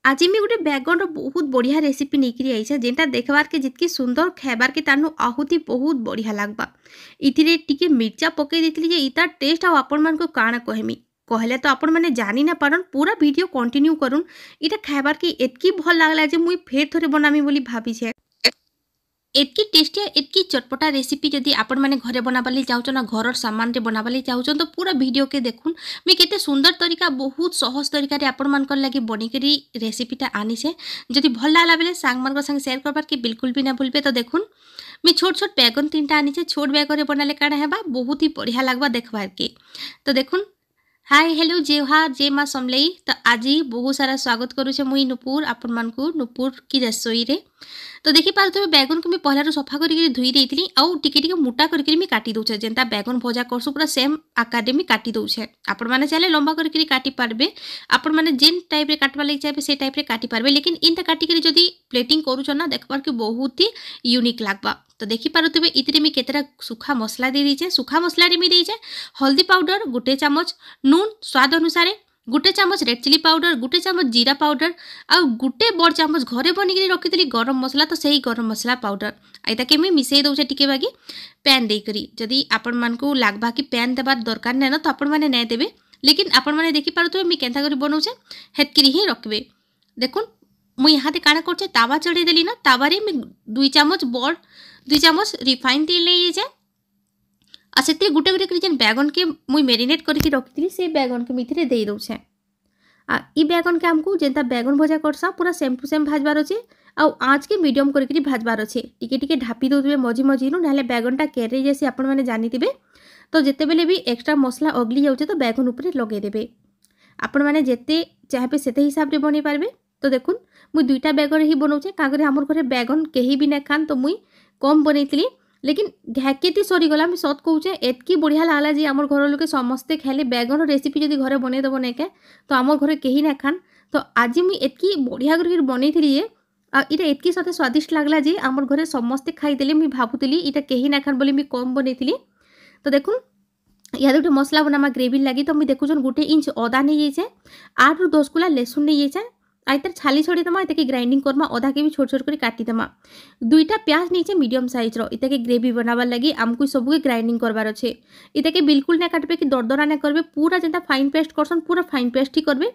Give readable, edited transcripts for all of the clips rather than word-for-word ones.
आज मैं गोटे बैगन बहुत बढ़िया रेसिपी नहीं आई जेनटा देखबार के जितकी सुंदर खाबार के तानु आहुति बहुत बढ़िया लगवा। इथिरे टिके मिर्चा पकई देती जे इतार टेस्ट आपण मान को काना कहमी कहले तो आपण माने जानी ना पारन पूरा वीडियो कंटिन्यू करूँ। इटा खाबार के एतकी भल लागला जे मुई फेर थोड़े बनामी बोली भाभी छे। एतकी टेस्टी एतकी चटपटा रेसिपी जदि आपण माने घरे बनाबाली चाहूँ ना घर सामान रे बनाबाली चाहूँ तो पूरा वीडियो के देखुन। मैं केते सुंदर तरीका बहुत सहज तरीका रे आपण मानकर लागि बनिकरी रेसिपीटा आनी छे। जदि भल लागला बेले सांग मान संग शेयर करबार के बिल्कुल भी ना भूलबे। तो देखुन मैं छोट छोट बैगन 3टा आनी छे। छोट बैगन रे बनाले काना हेबा बहुत ही बढ़िया लागबा देखबार के। तो देखुन हाय हेलो जय हार जय माँ समलई। तो आज बहुत सारा स्वागत करुचे मुई नुपुर आपण मानकू नुपुर की रसोई रे। तो देखी पारे बैगन को मैं पहला सफा करके धोई देती आउ टिके मोटा करके मैं काटी दौचे जेनता बैगन भजा करसु पूरा सेम आकार में काटी दौचे। आपण मैंने चाहे लंबा करके काटी पारबे आपण मैंने जेन टाइप रे काटवा लगी चाहे से टाइप रे काटी पारबे। लेकिन इनता काटिक जदि प्लेटिंग करूछ ना देखबार के बहुत ही यूनिक लागबा। तो देखी पारे इतने मैं केतरा सुखा मसला दे दीचे। सुखा मसला रे मैं देचे हल्दी पाउडर गोटे चामच, नून स्वाद अनुसार गोटे चामच, रेड चिली पाउडर गोटे चामच, जीरा पाउडर आ गोटे बड़ चामच घरे बनिक रखी गरम मसला। तो सही गरम मसला पाउडर आइताके मैं मिसई दौचे टिके बागी पैन देकरी। जदि आपण मानकू लागबा कि पैन देबार दरकार नै ना तो आपण माने नै देबे। लेकिन आपण माने देखि पारुथबे मैं केंता करी बनौचे हेतकरी ही रखबे। देखुन मुई यहाँ काना करछे तावा चढ़े देली ना तावारे मैं 2 चामच बड़ 2 चामच रिफाइन तेल ले जाए आ से गोटे गोटे जेन बैगन के मुई मेरिनेट करके रखी से बैगन के मिथिरे दे दौचे। आ ई बैगन के आमको जेनता बैगन भजा करसा पूरा सेम टू सेम भाजबार अच्छे। आउ आँच के मीडियम करके भाजबार अच्छे। टिके टिके ढापी दौथे मझी मझी ना बैगनटा केरे जैसे आपण मैंने जानीथे। तो जिते बेले भी एक्स्ट्रा मसला अगली जाऊे तो बैगन उपरे लगेदेवे। आपण मैंने जिते चाहे से हिसाब से बन पारे। तो देखुन मुई 2टा बैगन ही बनाऊे कागरे आमर घरे बैगन कहीं भी ना खान तो मुई कम बनई। लेकिन घाकेती सरीगला मैं सत कहूचे एतकी बढ़िया लागला जे आमर घर लोके समस्ते खाइले बैगन रेसिपी जदि घरे बने देव नाके तो आमर घरे कहीं ना खान। तो आज मुई एतकी बढ़िया करके बनई इटा एतकी सते स्वादिष्ट लागला जे आमर घरे समस्ते खाईदेले। मुई भाबुतली इटा कहीं ना खान बोली मुई कम बनई। तो देखुन या गोटे मसला बनामा ग्रेवी लगी। तो मुई देखुछन गोटे इंच अदा नहीं जाए 8 ରୁ 10 कुला लहसुन नहीं जाए आइतर छाली छोड़ी दमा इतके ग्राइंडिंग करमा अधा के भी छोट छोट कर काटी दमा। 2टा प्याज नीचे मीडियम साइज रो इतके ग्रेवी बनाबार लगी आमको सबके ग्राइंडिंग करबार अच्छे। इतके बिल्कुल ना काटबे कि दरदरा ना करबे पूरा जेंता फाइन पेस्ट करसन पूरा फाइन पेस्ट ही करबे।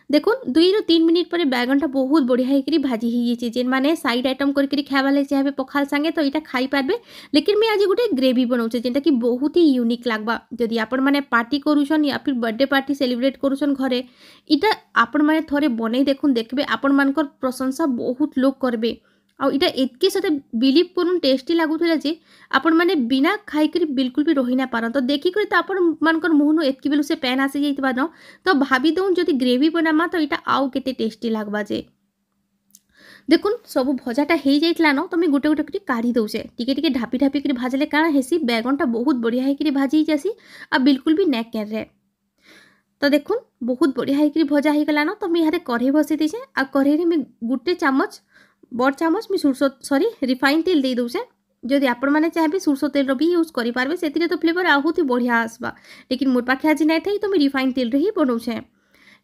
देखुन 2 ରୁ 3 मिनिट पर बैगनटा बहुत बढ़िया होकर भाजी हो जेन मैंने साइड आइटम करके खावा लगे चाहे पखाल सांगे तो यहाँ खाई पारबे। लेकिन मैं आज गोटे ग्रेवी बनाऊे जेनटा कि बहुत ही यूनिक लागबा। जदि आपण मैंने पार्टी करूछन या फिर बर्थडे पार्टी सेलिब्रेट करूछन घरे इटा आपण मैंने थोड़े बनई देखुन देखबे आपण मानकर प्रशंसा बहुत लोग करबे। आ इटा एतके साथे बिलीव करूँ टेस्टी लागुला जे आपण मैंने बिना खाईकर बिल्कुल भी रही ना पारन। तो देखिक तो आपण मानकर मुहनु एतकी बेलू से पैन आसी जाइतबा न तो भाभी दऊँ जदि ग्रेवी बनामा तो इटा आउ केते टेस्टी लागबा जे। देखुन सब भजाटा हो जाइतला न तो मैं गोटे गोटे काढ़ी दौचे टिके टिके ढापी ढापी कर भाजले काना हेसी बैगनटा बहुत बढ़िया होकर भाजी जासी आ बिल्कुल भी नेक केरे। तो देखुन बहुत बढ़िया होकर भजा हो गला न तो मैं यहाँ कढ़ई बसई देचे आ कढ़ई में गोटे चामच बड़ चामच मैं सोरसो रिफाइन तेल दे दौचे। जदि आपण मैंने चाहे सोरसो तेल भी यूज करेंगे से तो फ्लेवर बहुत ही बढ़िया आसबा। लेकिन मोर पाखे आज नहीं थी तो मैं रिफाइन तेल ही बनाऊे।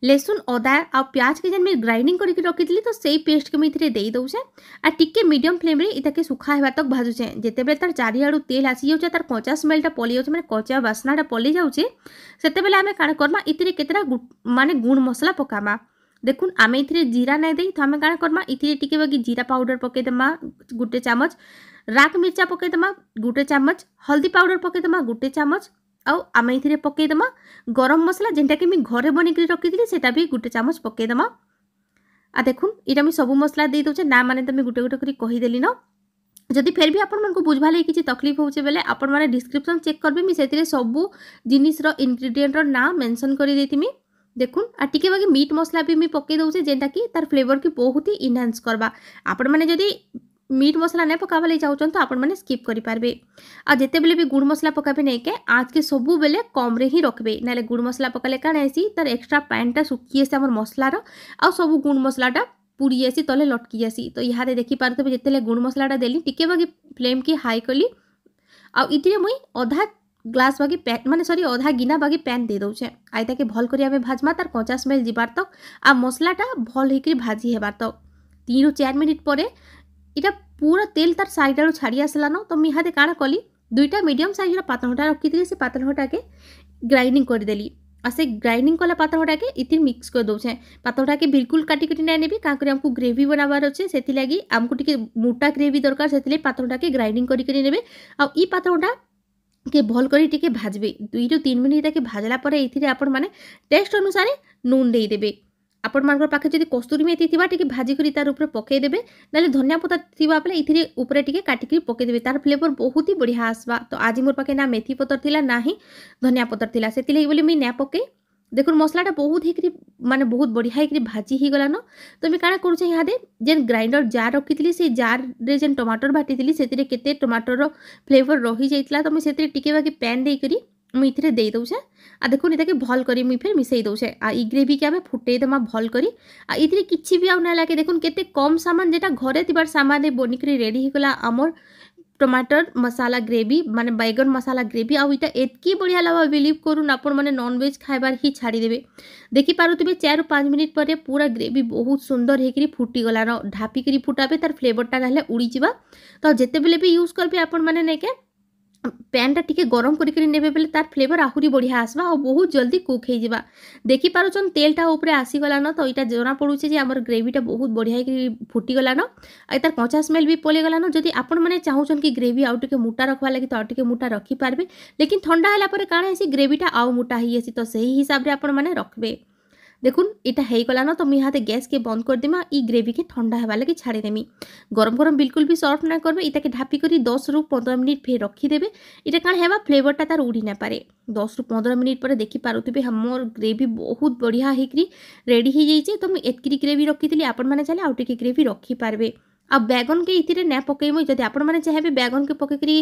लहसुन अदा आ प्याज के जेन मैं ग्राइंडिंग करके रखी तो सही पेस्ट के मुझे दे दौचे आ टिके मीडियम फ्लेम रे इताके सुखा होगा तक भाजुचे। जिते बेले तार चारिआडू तेल आसी जाऊे तार कच्चा स्मेलटा पलि जाऊे मैंने कच्चा बास्नाटा पलि जाऊे से बेले आम काण करमा इतने केतरा माने गुण मसला पकामा। देखुन आम इथे जीरा नहीं दे तो आम काण करमा इथे टिके बाकी जीरा पाउडर पकईदेमा गोटे चामच, राक मिर्चा पकईदेमा गोटे चामच, हल्दी पाउडर पकईदेमा गोटे चामच आउ आम इथे पकईदेमा गरम मसला जेनटा कि मैं घरे बनिक रखी सेटा भी गोटे चामच पकईदेमा। आ देखुन इटा मैं सब मसला दे दौचे ना माने तो मैं गोटे गोटे कहीदेली न। जदि फिर भी आपण मानक बुझवा लगी किसी तकलीफ होचे बेले आपण माने डिस्क्रिप्शन चेक करबे मैं सेतिरे सबु जिनिसर इनग्रेडिएंटर ना मेंशन करि देतिमी। देखुन आ टिके बाकी मीट मसला भी मैं पकई दौचे जेनटा कि तार फ्लेवर की बहुत ही इनहांस करबा। आपण माने जदि मीट मसला नहीं पकावा लगी चाहूँ तो आपण मैंने स्किप करेंगे। आ जिते बेले भी गुड़ मसला पकाबे नहीं के आज के सबू बेले कम रे ही रखबे ना गुड़ मसला पकाले काण ऐसी तार एक्स्ट्रा पैनटा सुखी आसे आम मसलार आ सब गुड़ मसलाटा पूरी आसी तले लटकी आसी। तो यहाँ देखी पारे जिते गुड़ मसलाटा देली टिके बाकी फ्लेम की हाई कली आ इतने मुई अधा ग्लास बागी पैन माने सॉरी अधा गिना बागी पैन दे दउछे आइ ताके भल करी आमे भाजमा तार कच्चा स्मेल जिबार तक आ मसलाटा भल हेकरी भाजी हेबार तक 3 ରୁ 4 मिनिट परे इटा पूरा तेल तार साइड आड़ू छाड़ी आसला न तो मुई इहादे काଣା कली दुईटा मीडियम साइज पातलघटा रखी से पातलघटा के ग्राइंडिंग करदेली आ से ग्राइंडिंग कला पातलघटा के इतिर मिक्स कर दउछे पातलघटा के बिल्कुल काटी काटी नै नेबी का करे हमको ग्रेवी बनाबार अछि सेति लागि हमको टिके मोटा ग्रेवी दरकार सेति पातलघटा के ग्राइंडिंग करी नेबे आ ई पातलघटा के भल करी टिके भाजबे 2 ରୁ 3 मिनिट ताके भाजला परे इथिरे आपण माने टेस्ट अनुसार नून देई देबे आपण मानकर पाखे जदि कस्तूरी मेथी थिबा टिके भाजी करी तार ऊपर पके देबे नाले धनिया पत्ता थिबा पले इथिरे ऊपर टिके काटी करी पके देबे तार फ्लेवर बहुत ही बढ़िया आसबा तो आज मोर पाखे ना मेथी पत्तर थिला ना ही धनिया पत्तर थिला सेति लागि बोली मी ना पके देखुन मसलाटा बहुत हेकरी माने बहुत बढ़िया हेकरी भाजी ही गला न तो मी काना करूछे इहादे जेन ग्राइंडर जार रखितली से जार रे जेन टमाटर बाटितली सेतिरे केते टमाटर रो फ्लेवर रही जाइतला तो मी सेतिरे टिके बाकी पैन देई करी मुई इथिरे देई दउछे आ देखुन इताके भल करी मुई फेर मिसई दउछे आ ई ग्रेवी के आमे फुटेई दमा भल करी आ इथिरे किछि भी आउ ना लागे देखुन केते कम सामान जेटा घरे तिबार सामान रे बनी करी रेडी ही गला हमर टमाटर मसाला ग्रेवी माने बैगन मसाला ग्रेवी आ इटा एतकी बढ़िया लावा बिलीव करूँ आपण माने नॉन वेज खाइबार ही छाड़ी देबे देखि पारुथिबे 4 ରୁ 5 मिनिट पर पूरा ग्रेवी बहुत सुंदर हेकरी फुटी गला न ढापी करी फुटाबे तार फ्लेवरटा रहले उड़ी जिबा तो जेते बेले भी यूज करबे आपण माने नै के पैन टा टिके गरम करी नेबे बेले तार फ्लेवर आहुरी बढ़िया आसबा और बहुत जल्दी कुक हो जावा देखि पारुछन तेलटा ऊपर आसी गला न तो इटा जना पड़ुछे जे हमर ग्रेवीटा बहुत बढ़िया फुटी गला न आ तार कच्चा स्मेल भी पले गला न जदि आपण माने चाहुछन कि ग्रेवी आउ टिके मोटा रखवा लागि तो आउ टिके मोटा रखी पारबे लेकिन ठंडा हैला परे काणे हेसी ग्रेवीटा आउ मोटा ही आसी तो सही हिसाब रे आपण माने रखबे देखुन इटा हेई गला न तो मुई हाथे गैस के बंद कर देमा ई ग्रेवी के ठंडा हेबा लागि छाड़ी देमी गरम गरम बिल्कुल भी सर्व ना करबे इटा के ढापी करी 10 ରୁ 15 मिनिट फेर रखी देबे इटा काण हेबा फ्लेवरटा तार उड़ी ना पारे 10 ରୁ 15 मिनिट पर देखि पारुथिबे हमर ग्रेवी बहुत बढ़िया हेकरी रेडी ही जाइछे तो मुई एतकी ग्रेवी रखितली आपण माने चाले आउ टिके ग्रेवी रखी पारबे आ बैगन के इथिरे ना पकेइमो जदि आपण माने चाहेबे बैगन के पकेकरी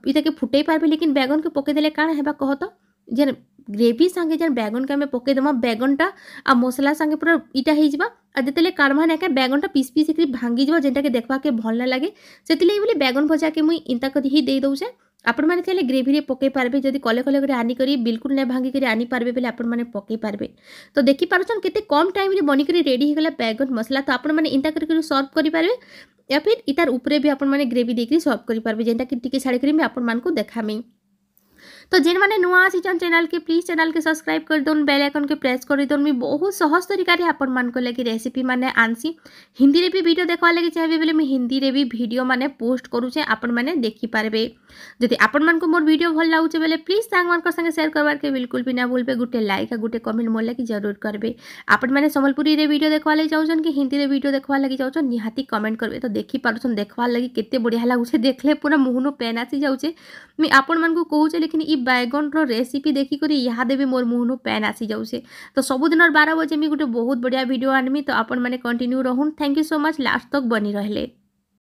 इटा के फुटेई पारबे लेकिन बैगन के पके देले काण हेबा कह तो जे ग्रेवी संगे जेन बैगन के हमें पके दमा बैगनटा आ मसला संगे पूरा इटा हो जावा आ जेतेले काढ़मा नाके बैगनटा पीस पीस एकरी भांगी जावा जेनटा के देखबा के भल ना लागे सेतिले बोली बैगन भजा के मुई इंता करी ही दे दउछे आपण माने चाहे ग्रेवी रे पके पारबे जदि कले कले करे आनी करी बिल्कुल ना भांगी करी आनी पारबे बेले आपण माने पके पारबे तो देखि पारुछन केते कम टाइम रे बनी करी रेडी हो गला बैगन मसला तो आपण माने इंता करी सर्व करि पारबे या फिर इतार ऊपरे भी आपण माने ग्रेवी देकरी सर्व करि पारबे जेनटा कि टिके छाड़ी करी मैं आपण मान को देखामी तो जेन माने नुआ आसीचन चैनल के प्लीज चैनल के सब्सक्राइब कर दोन बेल आइकन के प्रेस कर दोन मी बहुत सहज तरीका रे आपण मान को लगी रेसिपी माने आनसी हिंदी रे भी वीडियो देखवा लगी चाहे बेले मैं हिंदी रे भी वीडियो माने पोस्ट करूचे आपण माने देखि पारबे जदि आपण मान को मोर वीडियो भल लागुचे बेले प्लीज सांग मान को संगे शेयर करबार के बिल्कुल भी ना भूलबे गुटे लाइक आ गुटे कमेंट मोर लगी जरूर करबे आपण माने संबलपुरी रे वीडियो देखवा लगी चाउछन कि हिंदी रे वीडियो देखवा लगी चाउछन निहाती कमेंट करबे तो देखि पारुछन देखवा लगी केते बढ़िया लागुचे देखले पूरा मुहनो पेन आसी जाउचे मी आपण मान को कहूचे लेकिन ई बैगन रो रेसिपी देखी करी यहाँ देवी मोर मुहनु पैन आसी जाउछे तो सबुदिन 12 बजे मी गुटे बहुत बढ़िया वीडियो आनमी तो आपण माने कंटिन्यू रहून thank you so much last तक बनी रहले।